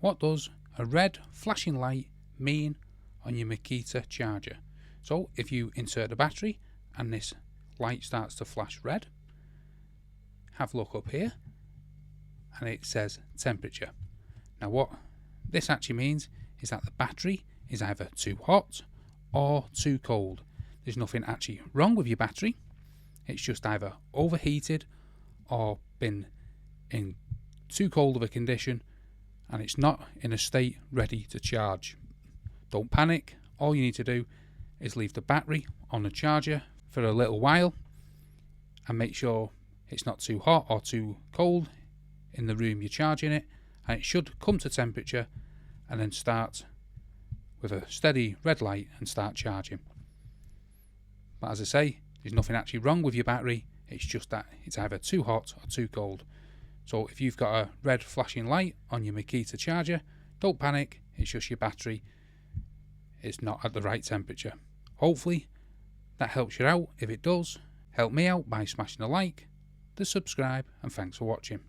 What does a red flashing light mean on your Makita charger? So if you insert the battery and this light starts to flash red, have a look up here and it says temperature. Now what this actually means is that the battery is either too hot or too cold. There's nothing actually wrong with your battery, it's just either overheated or been in too cold of a condition and it's not in a state ready to charge. Don't panic, all you need to do is leave the battery on the charger for a little while and make sure it's not too hot or too cold in the room you're charging it, and it should come to temperature and then start with a steady red light and start charging. But as I say, there's nothing actually wrong with your battery, it's just that it's either too hot or too cold. So if you've got a red flashing light on your Makita charger, don't panic, it's just your battery, it's not at the right temperature. Hopefully that helps you out. If it does, help me out by smashing a like, the subscribe, and thanks for watching.